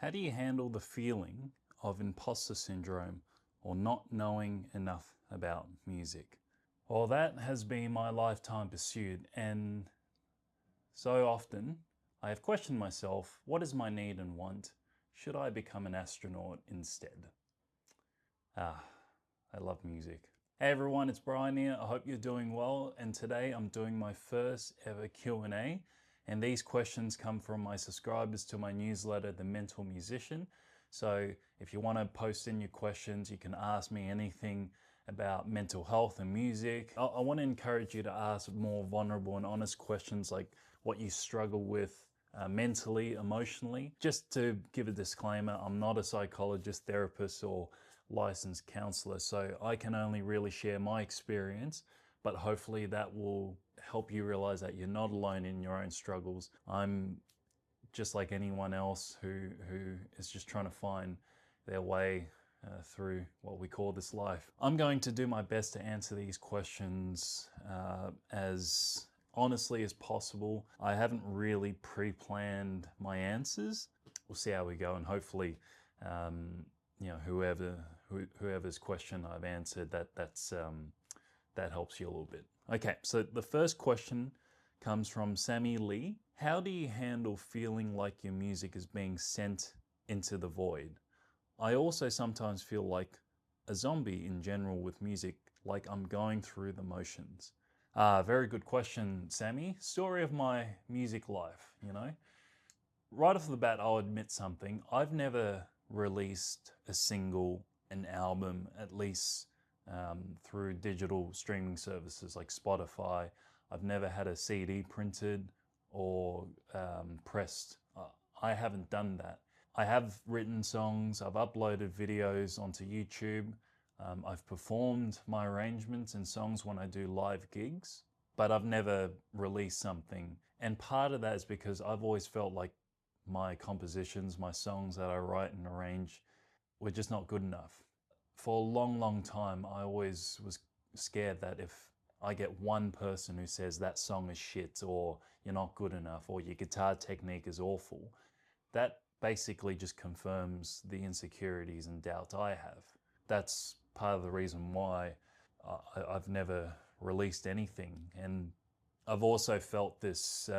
How do you handle the feeling of imposter syndrome or not knowing enough about music? Well, that has been my lifetime pursuit, and so often I have questioned myself, what is my need and want? Should I become an astronaut instead? I love music. Hey everyone, it's Brian here. I hope you're doing well, and today I'm doing my first ever Q&A, and these questions come from my subscribers to my newsletter, The Mental Musician. So if you want to post in your questions, you can ask me anything about mental health and music. I want to encourage you to ask more vulnerable and honest questions like what you struggle with mentally, emotionally. Just to give a disclaimer, I'm not a psychologist, therapist, or licensed counselor, so I can only really share my experience, but hopefully that will help you realize that you're not alone in your own struggles. I'm just like anyone else who is just trying to find their way through what we call this life. I'm going to do my best to answer these questions as honestly as possible. I haven't really pre-planned my answers. We'll see how we go, and hopefully whoever's question I've answered, that helps you a little bit. Okay, so the first question comes from Sammy Lee. How do you handle feeling like your music is being sent into the void? I also sometimes feel like a zombie in general with music, like I'm going through the motions. Very good question, Sammy. Story of my music life, Right off the bat, I'll admit something. I've never released a single, an album, at least through digital streaming services like Spotify. I've never had a CD printed or pressed. I haven't done that. I have written songs, I've uploaded videos onto YouTube. I've performed my arrangements and songs when I do live gigs, but I've never released something. And part of that is because I've always felt like my compositions, my songs that I write and arrange were just not good enough. For a long, long time, I always was scared that if I get one person who says that song is shit, or you're not good enough, or your guitar technique is awful, that basically just confirms the insecurities and doubt I have. That's part of the reason why I've never released anything. And I've also felt this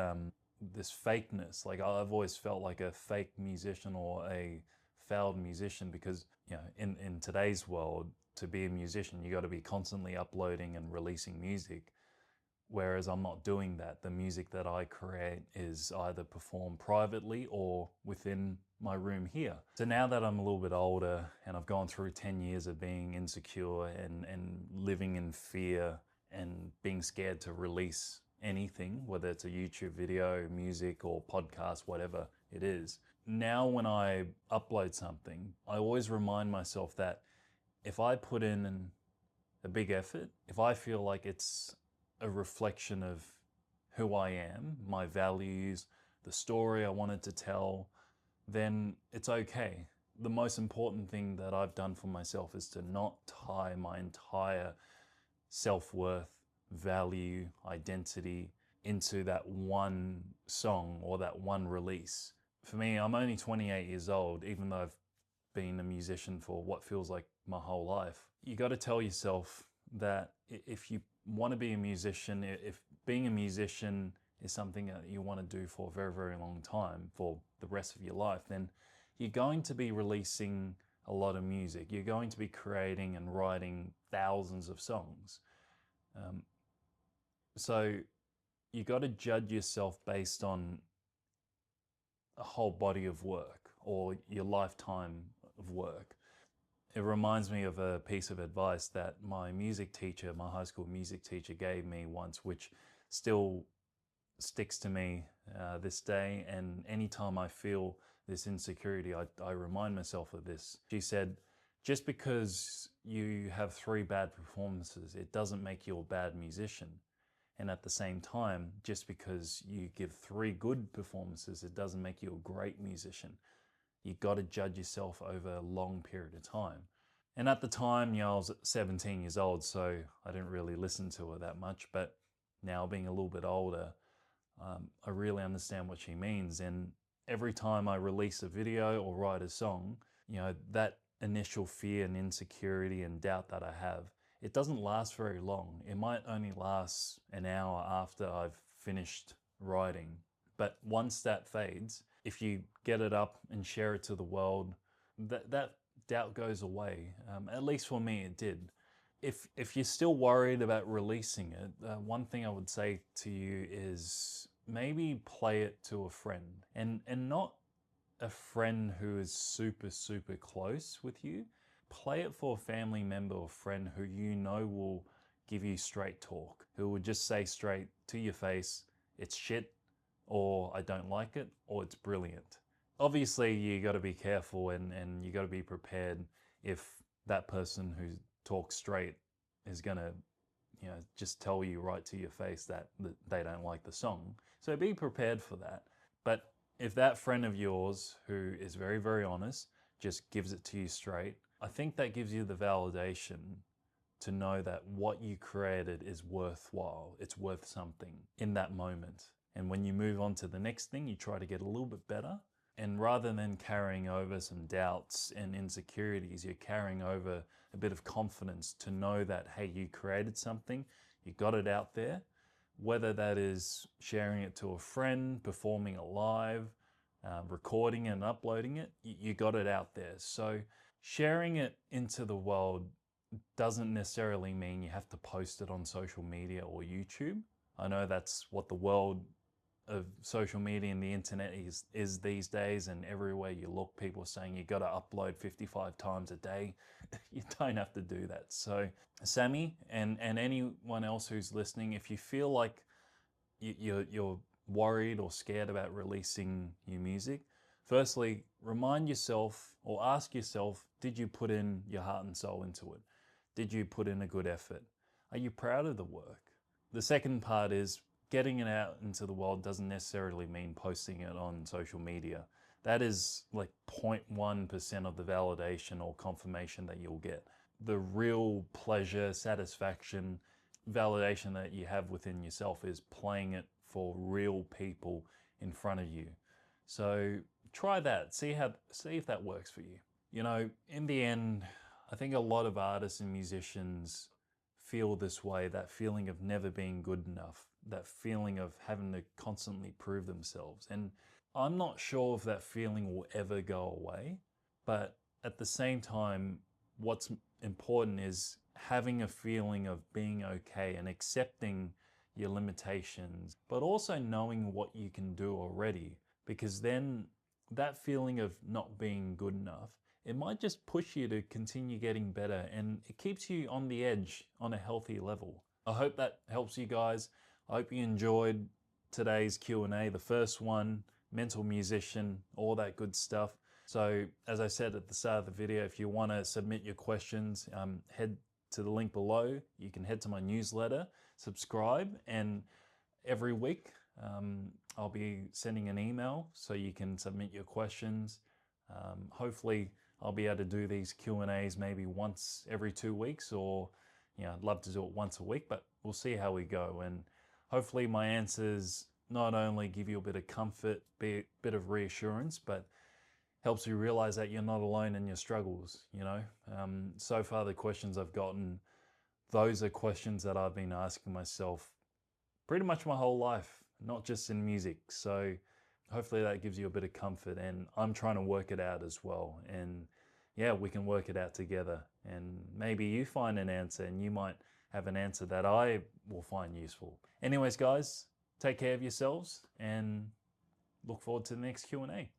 this fakeness. Like I've always felt like a fake musician or a failed musician, because in today's world, to be a musician, you got to be constantly uploading and releasing music. Whereas I'm not doing that. The music that I create is either performed privately or within my room here. So now that I'm a little bit older and I've gone through 10 years of being insecure and living in fear and being scared to release anything, whether it's a YouTube video, music, or podcast, whatever it is. Now when I upload something, I always remind myself that if I put in a big effort, if I feel like it's a reflection of who I am, my values, the story I wanted to tell, then it's okay. The most important thing that I've done for myself is to not tie my entire self-worth, value, identity into that one song or that one release. For me, I'm only 28 years old, even though I've been a musician for what feels like my whole life. You got to tell yourself that if you want to be a musician, if being a musician is something that you want to do for a very, very long time, for the rest of your life, then you're going to be releasing a lot of music. You're going to be creating and writing thousands of songs. So you got to judge yourself based on a whole body of work or your lifetime of work. It reminds me of a piece of advice that my music teacher, my high school music teacher, gave me once, which still sticks to me this day. And anytime I feel this insecurity, I remind myself of this. She said, just because you have 3 bad performances, it doesn't make you a bad musician. And at the same time, just because you give 3 good performances, it doesn't make you a great musician. You got to judge yourself over a long period of time. And at the time, I was 17 years old, so I didn't really listen to her that much. But now being a little bit older, I really understand what she means. And every time I release a video or write a song, that initial fear and insecurity and doubt that I have, it doesn't last very long. It might only last an hour after I've finished writing. But once that fades, if you get it up and share it to the world, that doubt goes away. At least for me, it did. If you're still worried about releasing it, one thing I would say to you is maybe play it to a friend, and not a friend who is super, super close with you. Play it for a family member or friend who you know will give you straight talk, who will just say straight to your face, it's shit, or I don't like it, or it's brilliant. Obviously, you got to be careful and you got to be prepared if that person who talks straight is going to just tell you right to your face that they don't like the song. So be prepared for that. But if that friend of yours who is very, very honest just gives it to you straight, I think that gives you the validation to know that what you created is worthwhile. It's worth something in that moment. And when you move on to the next thing, you try to get a little bit better. And rather than carrying over some doubts and insecurities, you're carrying over a bit of confidence to know that, hey, you created something, you got it out there, whether that is sharing it to a friend, performing it live, recording and uploading it, you got it out there. So sharing it into the world doesn't necessarily mean you have to post it on social media or YouTube. I know that's what the world of social media and the internet is these days, and everywhere you look, people are saying you got to upload 55 times a day. You don't have to do that. So Sammy and anyone else who's listening, if you feel like you're worried or scared about releasing your music, firstly, remind yourself or ask yourself, did you put in your heart and soul into it? Did you put in a good effort? Are you proud of the work? The second part is, getting it out into the world doesn't necessarily mean posting it on social media. That is like 0.1% of the validation or confirmation that you'll get. The real pleasure, satisfaction, validation that you have within yourself is playing it for real people in front of you. So try that. See if that works for you. In the end, I think a lot of artists and musicians feel this way, that feeling of never being good enough, that feeling of having to constantly prove themselves. And I'm not sure if that feeling will ever go away, but at the same time, what's important is having a feeling of being okay and accepting your limitations, but also knowing what you can do already, because then that feeling of not being good enough, it might just push you to continue getting better, and it keeps you on the edge on a healthy level. I hope that helps you guys. I hope you enjoyed today's Q&A, the first one, mental musician, all that good stuff. So as I said at the start of the video, if you want to submit your questions, head to the link below. You can head to my newsletter, subscribe, and every week I'll be sending an email so you can submit your questions. Hopefully I'll be able to do these Q&As maybe once every 2 weeks, or I'd love to do it once a week, but we'll see how we go. And hopefully my answers not only give you a bit of comfort, a bit of reassurance, but helps you realize that you're not alone in your struggles. So far the questions I've gotten, those are questions that I've been asking myself pretty much my whole life, not just in music. So hopefully that gives you a bit of comfort, and I'm trying to work it out as well. And yeah, we can work it out together, and maybe you find an answer and you might have an answer that I will find useful. Anyways, guys, take care of yourselves and look forward to the next Q&A.